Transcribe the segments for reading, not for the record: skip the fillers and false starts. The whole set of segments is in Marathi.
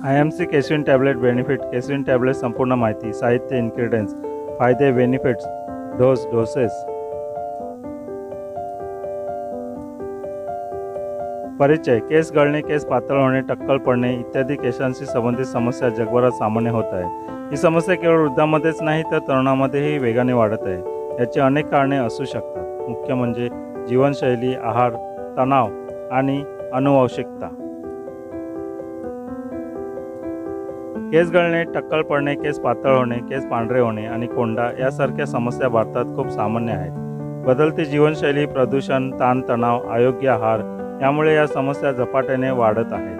IMC Keshwin tablet benefit. Keshwin tablet संपूर्ण माहिती, साहित्य, इन्ग्रेडियंट्स, फायदे, बेनिफिट्स, डोसेस. परिचय. केस गळणे, केस पातळ होणे, टक्कल पडणे इत्यादी केसांशी संबंधित समस्या जगभरात सामान्य होत आहे. ही समस्या केवळ वृद्धांमध्येच नाही तर तरुणांमध्येही वेगाने वाढत आहे. याची अनेक कारणे असू शकतात. मुख्य म्हणजे जीवनशैली, आहार, तणाव आणि अनुवंशिकता. केस गळणे, टक्कल पडणे, केस पातळ होणे, केस पांढरे होणे आणि कोंडा यासारख्या समस्या भारतात खूप सामान्य आहेत. बदलती जीवनशैली, प्रदूषण, ताणतणाव, अयोग्य आहार यामुळे या समस्या झपाट्याने वाढत आहेत.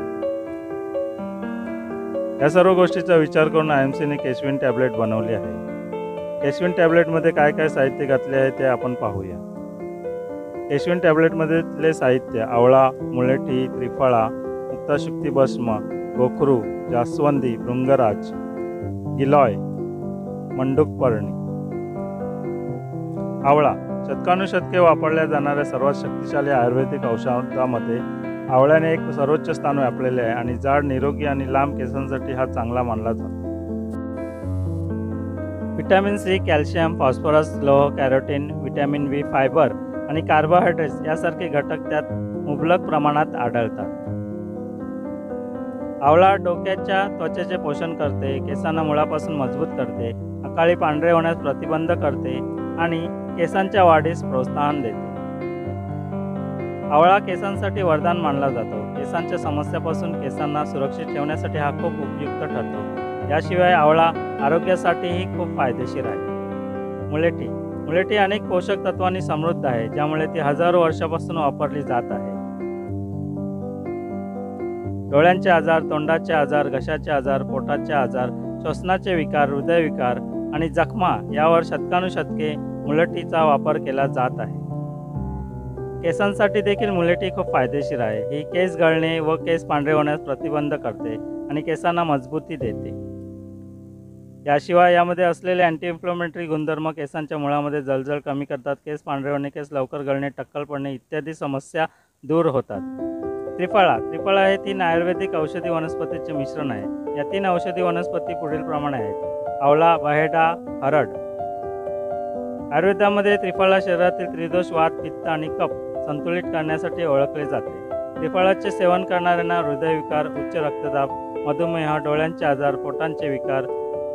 या सर्व गोष्टीचा विचार करून IMCने केशविन टॅब्लेट बनवली आहे. केशविन टॅब्लेटमध्ये काय काय साहित्य घातले आहे ते आपण पाहूया. केशविन टॅब्लेटमधले साहित्य: आवळा, मुळेठी, त्रिफळा, मुक्ताशुक्ती भस्म, गोखरू, जास्वंदी, भृंगराज, गिलॉय, मंडूकपर्णी. आवळा. शतकानुशतके वापरल्या जाणाऱ्या सर्वात शक्तिशाली आयुर्वेदिक औषधामध्ये आवळ्याने एक सर्वोच्च स्थान व्यापलेले आहे आणि जाड, निरोगी आणि लांब केसांसाठी हा चांगला मानला जातो. व्हिटॅमिन C, कॅल्शियम, फॉस्फरस, लोह, कॅरोटीन, व्हिटॅमिन B, फायबर आणि कार्बोहायड्रेट्स यासारखे घटक त्यात मुबलक प्रमाणात आढळतात. आवळा डोक्याच्या त्वचेचे पोषण करते, केसांना मुळापासून मजबूत करते, अकाली पांढरे होण्यास प्रतिबंध करते आणि केसांच्या वाढीस प्रोत्साहन देते. आवळा केसांसाठी वरदान मानला जातो. केसांच्या समस्यापासून केसांना सुरक्षित ठेवण्यासाठी हा खूप उपयुक्त ठरतो. याशिवाय आवळा आरोग्यासाठीही खूप फायदेशीर आहे. मुळेठी. मुळेठी अनेक पोषक तत्वांनी समृद्ध आहे, ज्यामुळे ती हजारो वर्षापासून वापरली जात आहे. डोळ्यांचे आजार, तोंडाचे आजार, घशाचे आजार, पोटाचे आजार, श्वसनाचे विकार, हृदयविकार आणि जखमा यावर शतकानुशतके मुळेठीचा वापर केला जात आहे. केसांसाठी देखील मुळेठी खूप फायदेशीर आहे. ही केस गळणे व केस पांढरे होण्यास प्रतिबंध करते आणि केसांना मजबूती देते. याशिवाय यामध्ये असलेले अँटी इन्फ्लेमेटरी गुणधर्म केसांच्या मुळामध्ये जळजळ कमी करतात. केस पांढरे होणे, केस लवकर गळणे, टक्कल पडणे इत्यादी समस्या दूर होतात. त्रिफळा. त्रिफळा हे 3 आयुर्वेदिक औषधी वनस्पतीचे मिश्रण आहे. या 3 औषधी वनस्पती पुढील प्रमाणे आहेत: आवळा, बहेडा, हरड. आयुर्वेदामध्ये त्रिफळा शरीरातील त्रिदोष, वात, पित्त आणि कफ संतुलित करण्यासाठी ओळखले जाते. त्रिफळाचे सेवन करणाऱ्यांना हृदयविकार, उच्च रक्तदाब, मधुमेह, डोळ्यांचे आजार, पोटांचे विकार,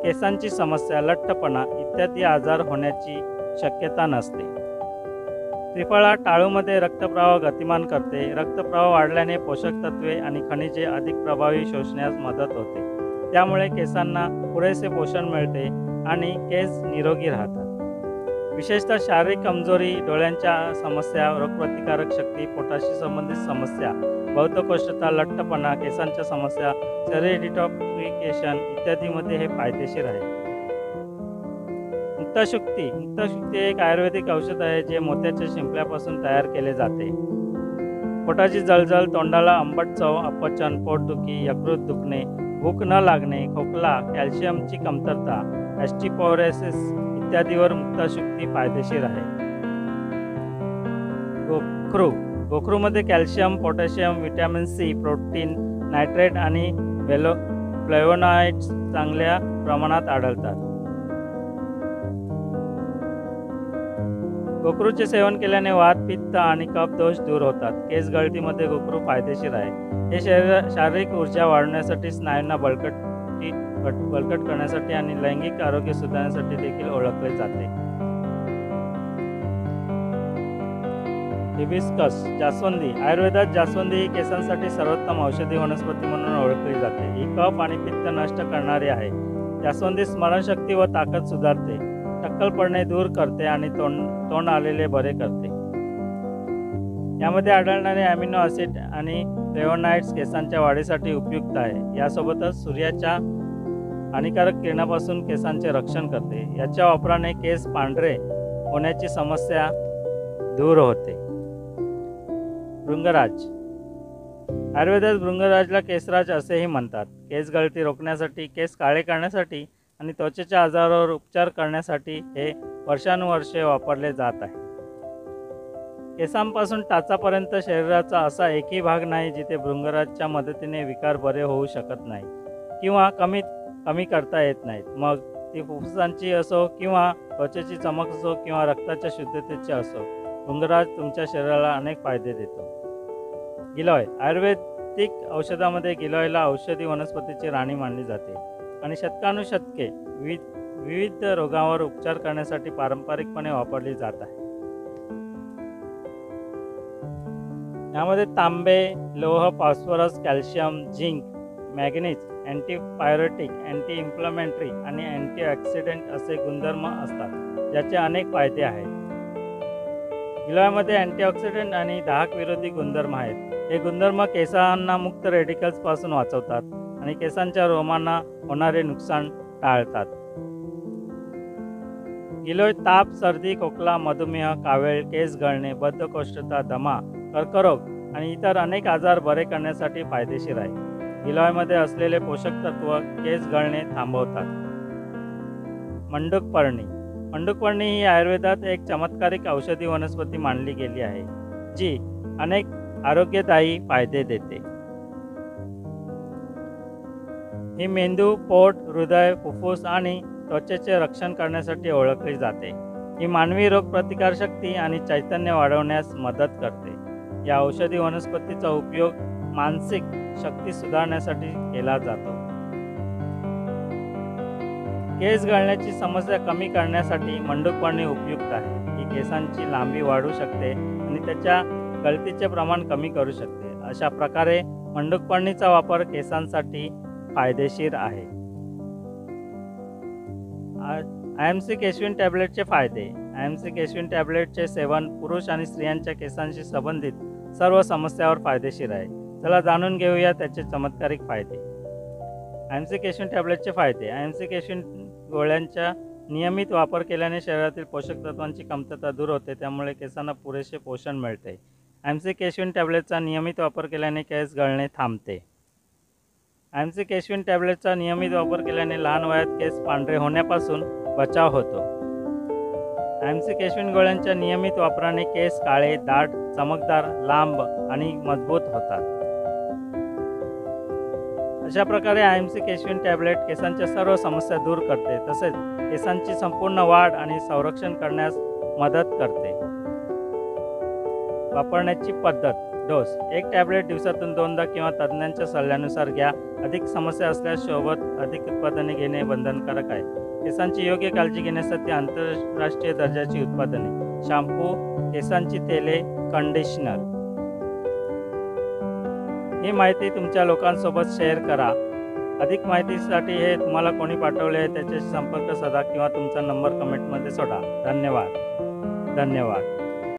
केसांची समस्या, लठ्ठपणा इत्यादी आजार होण्याची शक्यता नसते. त्रिफळा टाळूमध्ये रक्तप्रवाह गतिमान करते. रक्तप्रवाह वाढल्याने पोषक तत्वे आणि खनिजे अधिक प्रभावी शोषण्यास मदत होते. त्यामुळे केसांना पुरेसे पोषण मिळते आणि केस निरोगी राहतात. विशेषतः शारीरिक कमजोरी, डोळ्यांच्या समस्या, रोगप्रतिकारक शक्ती, पोटाशी संबंधित समस्या, बद्धकोष्ठता, लठ्ठपणा, केसांच्या समस्या, शरीर डिटॉक्सिफिकेशन इत्यादीमध्ये हे फायदेशीर आहे. मुक्ताशुक्ती. मुक्ताशुक्ती एक आयुर्वेदिक औषध आहे जे मोत्याच्या शिंपल्यापासून तयार केले जाते. पोटाची जळजळ, तोंडाला आंबट चव, अपचन, पोटदुखी, यकृत दुखणे, भूक न लागणे, खोकला, कॅल्शियमची कमतरता, ऑस्टिओपोरोसिस इत्यादीवर मुक्ताशुक्ती फायदेशीर आहे. गोखरू. गोखरूमध्ये calcium, potassium, vitamin C, protein, nitrate आणि फ्लेवोनॉइड्स चांगल्या प्रमाणात आढळतात. गोखरूचे सेवन केल्याने वात, पित्त आणि कफ दोष दूर होतात. केस गळतीमध्ये गोखरू फायदेशीर आहे. हे शारीरिक ऊर्जा वाढवण्यासाठी, स्नायूंना बळकट करण्यासाठी आणि लैंगिक आरोग्य सुधारण्यासाठी देखील ओळखले जाते. हिबिस्कस. जास्वंदी. आयुर्वेदात जास्वंदी ही केसांसाठी सर्वोत्तम औषधी वनस्पती म्हणून ओळखली जाते. ही कफ आणि पित्त नष्ट करणारी आहे. जास्वंदी स्मरणशक्ती व ताकद सुधारते, टक्कल पडणे दूर करते आणि तोंड आलेले बरे करते. यामध्ये आढळणारे अमिनो ॲसिड आणि फ्लेवोनॉइड्स केसांच्या वाढीसाठी उपयुक्त आहे. यासोबतच सूर्याच्या हानिकारक किरणापासून केसांचे रक्षण करते. याच्या वापराने केस पांढरे होण्याची समस्या दूर होते. भृंगराज. आयुर्वेदात भृंगराजला केसराज असेही म्हणतात. केस गळती रोखण्यासाठी, केस काळे करण्यासाठी आणि त्वचेच्या आजारावर उपचार करण्यासाठी हे वर्षानुवर्षे वापरले जात आहे. केसांपासून टाचापर्यंत शरीराचा असा एकही भाग नाही जिथे भृंगराजच्या मदतीने विकार बरे होऊ शकत नाही. किंवा कमी करता येत नाहीत. मग ती फुफ्फुसांची असो किंवा त्वचेची चमक असो किंवा रक्ताच्या शुद्धतेची असो, भृंगराज तुमच्या शरीराला अनेक फायदे देतो. गिलॉय आयुर्वेदिक औषधामध्ये गिलॉयला औषधी वनस्पतीची राणी मानली जाते आणि शतकानुशतके विविध रोगांवर उपचार करण्यासाठी पारंपरिकपणे वापरली जात आहे. यामध्ये तांबे, लोह, phosphorus, calcium, zinc, manganese, antipyretic, anti inflammatory आणि अँटीऑक्सिडंट असे गुणधर्म असतात, ज्याचे अनेक फायदे आहेत. गिलॉयमध्ये अँटीऑक्सिडंट आणि दाहक विरोधी गुणधर्म आहेत. हे गुणधर्म केसांना मुक्त रेडिकल्सपासून वाचवतात आणि केसांच्या रोमांना होणारे नुकसान टाळतात. गिलोय ताप, सर्दी, खोकला, मधुमेह, कावीळ, केस गळणे, बद्धकोष्ठता, दमा, कर्करोग आणि इतर अनेक आजार बरे करण्यासाठी फायदेशीर आहे. गिलॉयमध्ये असलेले पोषक तत्व केस गळणे थांबवतात. मंडूकपर्णी मंडूकपर्णी ही आयुर्वेदात एक चमत्कारिक औषधी वनस्पती मानली गेली आहे, जी अनेक आरोग्यदायी फायदे देते. ही मेंदू, पोट, हृदय, फुफ्फुस आणि त्वचेचे रक्षण करण्यासाठी ओळखली जाते. ही मानवी रोगप्रतिकारशक्ती आणि चैतन्य वाढवण्यास मदत करते. या औषधी वनस्पतीचा उपयोग मानसिक शक्ती सुधारण्यासाठी केला जातो. केस गळण्याची समस्या कमी करण्यासाठी मंडूकपर्णी उपयुक्त आहे. ही केसांची लांबी वाढवू शकते आणि त्याच्या गळतीचे प्रमाण कमी करू शकते. अशा प्रकारे मंडूकपर्णीचा वापर केसांसाठी फायदेशीर आहे. IMC केशविन टॅब्लेटचे फायदे. IMC केशविन टॅब्लेटचे सेवन पुरुष आणि स्त्रियांच्या केसांशी संबंधित सर्व समस्यावर फायदेशीर आहे. चला जाणून घेऊया त्याचे चमत्कारिक फायदे. IMC केशविन टॅब्लेटचे फायदे. IMC केशविन गोळ्यांचा नियमित वापर केल्याने शरीरातील पोषक तत्वांची कमतरता दूर होते, त्यामुळे केसांना पुरेसे पोषण मिळते. IMC केशविन टॅब्लेटचा नियमित वापर केल्याने केस गळणे थांबते. IMC केशविन टॅब्लेटचा नियमित वापर केल्याने लहान वयात केस पांढरे होण्यापासून बचाव होतो. IMC केशविन गोळ्यांच्या नियमित वापराने केस काळे, दाट, चमकदार, लांब आणि मजबूत होतात. अशा प्रकारे IMC केशविन टॅब्लेट केसांच्या सर्व समस्या दूर करते, तसेच केसांची संपूर्ण वाढ आणि संरक्षण करण्यास मदत करते. वापरण्याची पद्धत. डोस. एक टॅब्लेट दिवसातून 2दा किंवा तज्ज्ञांच्या सल्ल्यानुसार घ्या. अधिक समस्या असल्यास सोबत अधिक उत्पादने घेणे बंधनकारक आहे. केसांची योग्य काळजी घेण्यासाठी आंतरराष्ट्रीय दर्जाची उत्पादने, शॅम्पू, केसांची तेले, कंडिशनर. ही माहिती तुमच्या लोकांसोबत शेअर करा. अधिक माहितीसाठी हे तुम्हाला कोणी पाठवले आहे त्याच्याशी संपर्क साधा किंवा तुमचा नंबर कमेंटमध्ये सोडा. धन्यवाद.